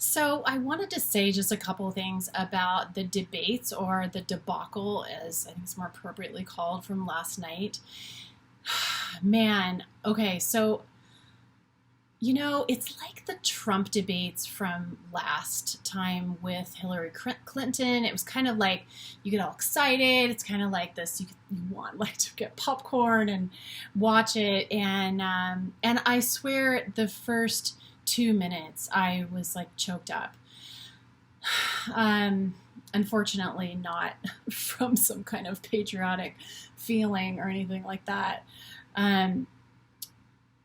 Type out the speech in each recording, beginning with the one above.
So I wanted to say just a couple of things about the debates or the debacle, as I think it's more appropriately called, from last night. Man, okay, so it's like the Trump debates from last time with Hillary Clinton. It was kind of like you get all excited. It's kind of like this. You want like to get popcorn and watch it. And I swear the first 2 minutes I was like choked up. Unfortunately, not from some kind of patriotic feeling or anything like that. Um,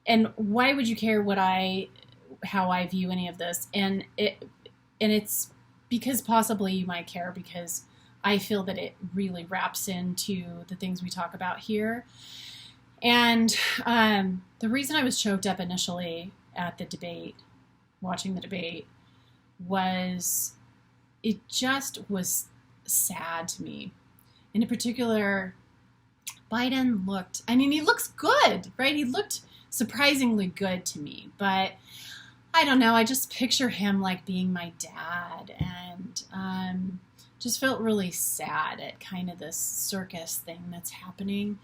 and why would you care how I view any of this? And it's because possibly you might care because I feel that it really wraps into the things we talk about here. And the reason I was choked up initially at the debate, watching the debate, was it just was sad to me. And in particular, he looks good, right? He looked surprisingly good to me, but I don't know. I just picture him like being my dad, and just felt really sad at kind of this circus thing that's happening.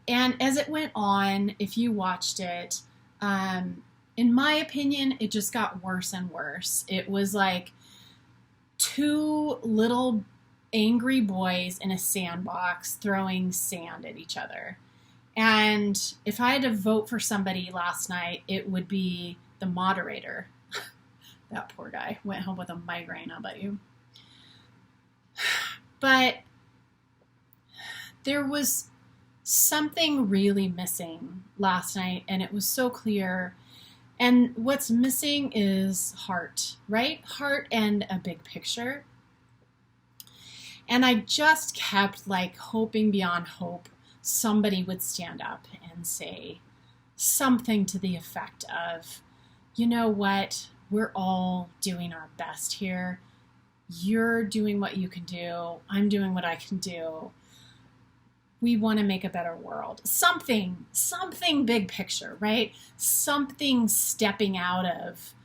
And as it went on, if you watched it, in my opinion, it just got worse and worse. It was like two little angry boys in a sandbox throwing sand at each other. And if I had to vote for somebody last night, it would be the moderator. That poor guy went home with a migraine, I'll bet you. But there was something really missing last night, and it was so clear. And what's missing is heart, right? Heart and a big picture. And I just kept like hoping beyond hope somebody would stand up and say something to the effect of, you know what, we're all doing our best here. You're doing what you can do. I'm doing what I can do. We want to make a better world. Something big picture, right? Something stepping out of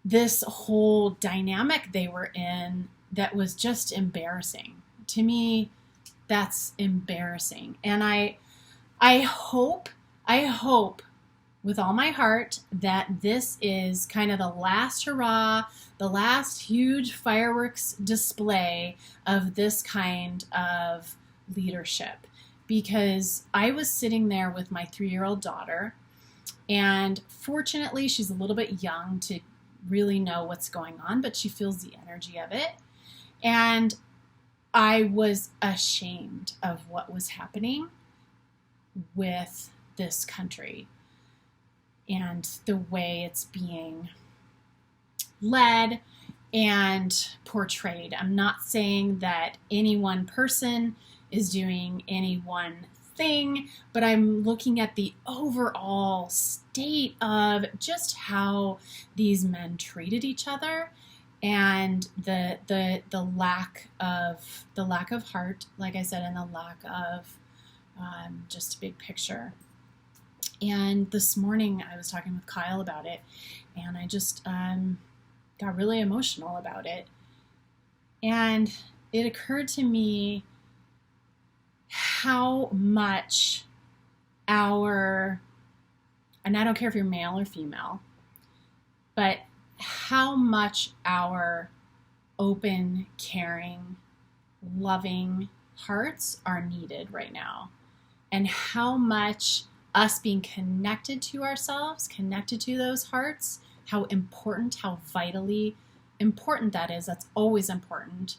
this whole dynamic they were in that was just embarrassing. To me, that's embarrassing. And I hope with all my heart that this is kind of the last hurrah, the last huge fireworks display of this kind of leadership. Because I was sitting there with my 3-year-old daughter, and fortunately she's a little bit young to really know what's going on, but she feels the energy of it. And I was ashamed of what was happening with this country and the way it's being led and portrayed. I'm not saying that any one person is doing any one thing, but I'm looking at the overall state of just how these men treated each other, and the lack of heart, like I said, and the lack of just a big picture. And this morning I was talking with Kyle about it, and I just got really emotional about it. And it occurred to me how much and I don't care if you're male or female, but how much our open, caring, loving hearts are needed right now, and how much us being connected to ourselves, connected to those hearts, how important, how vitally important that is. That's always important.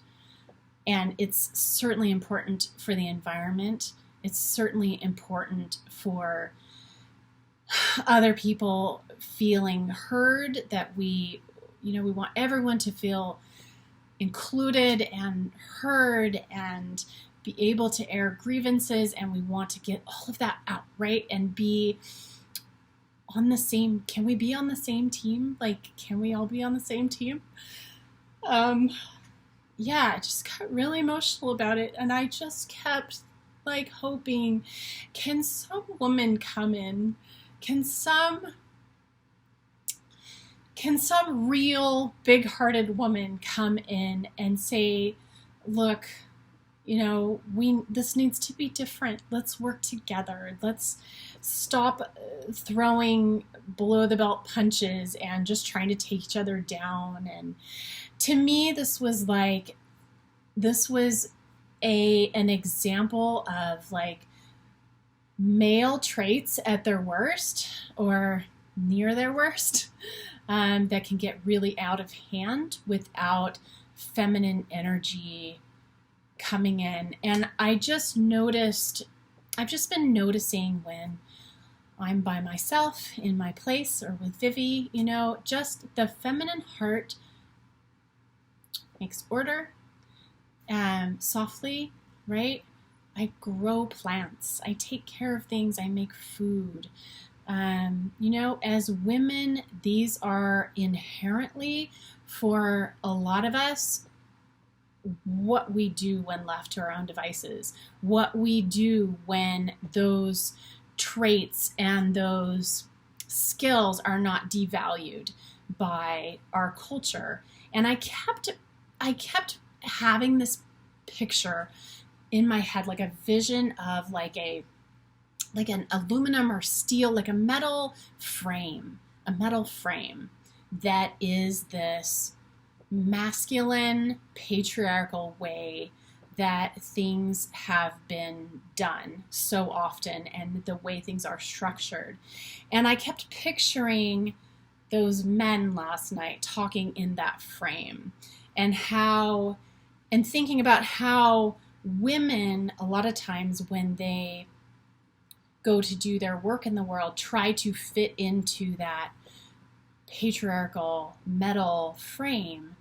And it's certainly important for the environment. It's certainly important for other people feeling heard, that we want everyone to feel included and heard and be able to air grievances, and we want to get all of that out, right? And be on the same, can we be on the same team? Like, can we all be on the same team? Yeah, I just got really emotional about it, and I just kept like hoping, can some woman come in? Can can some real big-hearted woman come in and say, look, this needs to be different. Let's work together. Let's stop throwing below the belt punches and just trying to take each other down. And to me, this was an example of like male traits at their worst or near their worst, that can get really out of hand without feminine energy coming in. And I've just been noticing when I'm by myself in my place or with Vivi, just the feminine heart makes order, softly, right? I grow plants, I take care of things, I make food. As women, these are inherently, for a lot of us, what we do when left to our own devices, what we do when those traits and those skills are not devalued by our culture. And I kept having this picture in my head, like a vision of like an aluminum or steel, like a metal frame that is this masculine, patriarchal way that things have been done so often and the way things are structured. And I kept picturing those men last night talking in that frame and thinking about how women, a lot of times when they go to do their work in the world, try to fit into that patriarchal metal frame.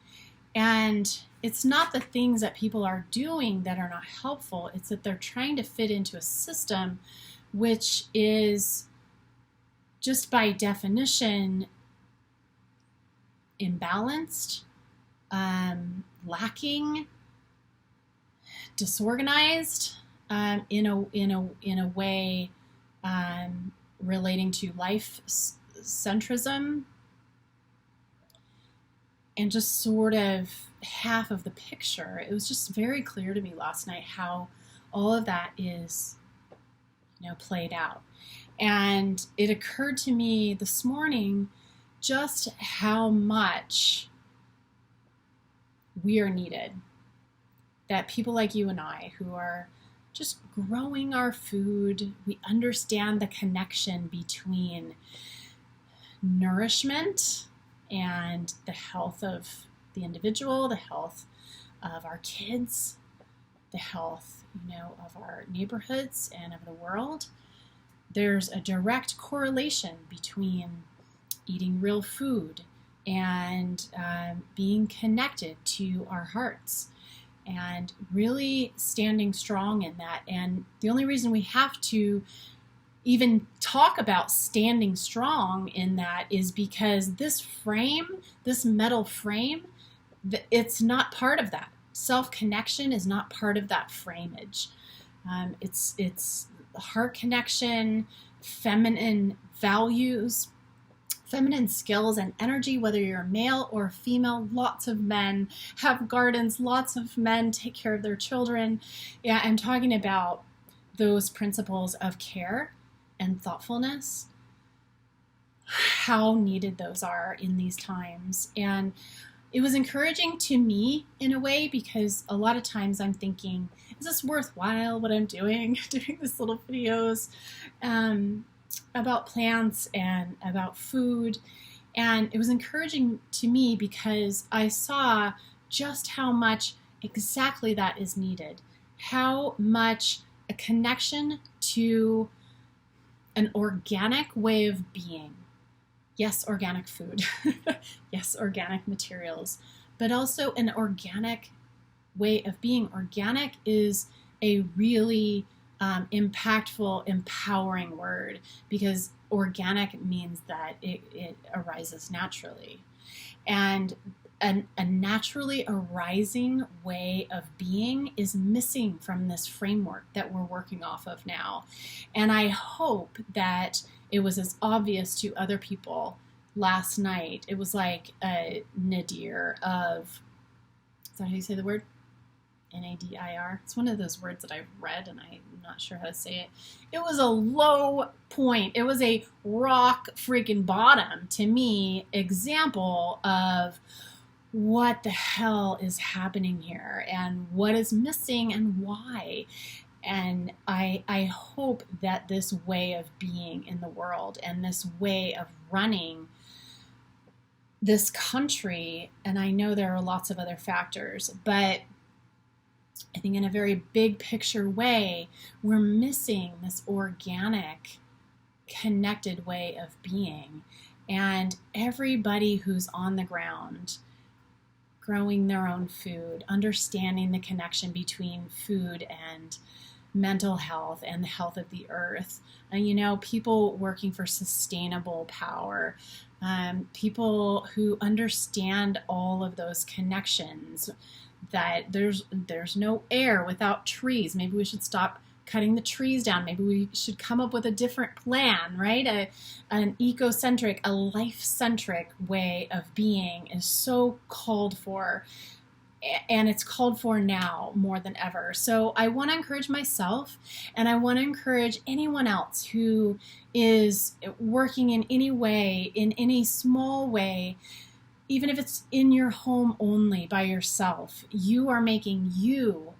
And it's not the things that people are doing that are not helpful. It's that they're trying to fit into a system which is just by definition imbalanced, lacking, disorganized, in a way relating to life centrism. And just sort of half of the picture. It was just very clear to me last night how all of that is, played out. And it occurred to me this morning just how much we are needed. That people like you and I, who are just growing our food, we understand the connection between nourishment and the health of the individual, the health of our kids, the health, of our neighborhoods and of the world. There's a direct correlation between eating real food and being connected to our hearts and really standing strong in that. And the only reason we have to even talk about standing strong in that is because this metal frame, it's not part of that. Self-connection is not part of that frameage. It's heart connection, feminine values, feminine skills and energy, whether you're a male or a female. Lots of men have gardens, lots of men take care of their children. Yeah, I'm talking about those principles of care and thoughtfulness, how needed those are in these times. And it was encouraging to me in a way, because a lot of times I'm thinking, is this worthwhile what I'm doing these little videos about plants and about food? And it was encouraging to me because I saw just how much exactly that is needed, how much a connection to an organic way of being. Yes, organic food. Yes, organic materials, but also an organic way of being. Organic is a really impactful, empowering word, because organic means that it arises naturally. And a naturally arising way of being is missing from this framework that we're working off of now. And I hope that it was as obvious to other people last night. It was like a nadir of, is that how you say the word? Nadir. It's one of those words that I've read and I'm not sure how to say it. It was a low point. It was a rock freaking bottom, to me, example of what the hell is happening here and what is missing and why. And I hope that this way of being in the world and this way of running this country, and I know there are lots of other factors, but I think in a very big picture way, we're missing this organic, connected way of being. And everybody who's on the ground, growing their own food, understanding the connection between food and mental health and the health of the earth. And, people working for sustainable power, people who understand all of those connections, that there's no air without trees. Maybe we should stop cutting the trees down. Maybe we should come up with a different plan, right? An ecocentric, a life-centric way of being is so called for, and it's called for now more than ever. So I want to encourage myself, and I want to encourage anyone else who is working in any way, in any small way, even if it's in your home only by yourself. You are making you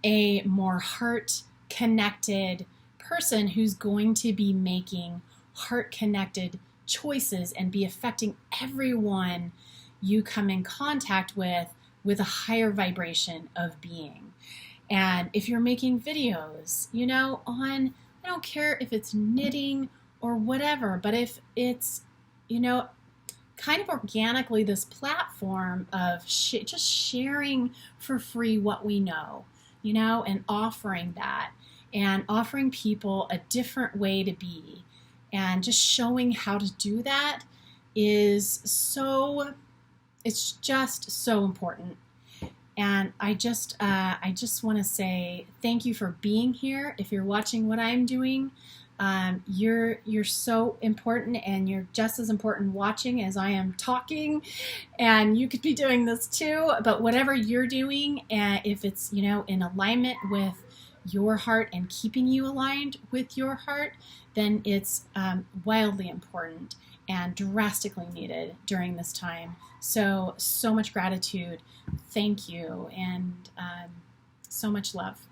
a more heart-connected person who's going to be making heart-connected choices and be affecting everyone you come in contact with a higher vibration of being. And if you're making videos, I don't care if it's knitting or whatever, but if it's, kind of organically this platform of just sharing for free what we know, and offering that and offering people a different way to be and just showing how to do that it's just so important. And I just want to say thank you for being here. If you're watching what I'm doing, you're so important, and you're just as important watching as I am talking, and you could be doing this too. But whatever you're doing, if it's in alignment with your heart and keeping you aligned with your heart, then it's wildly important and drastically needed during this time. So much gratitude. Thank you, and so much love.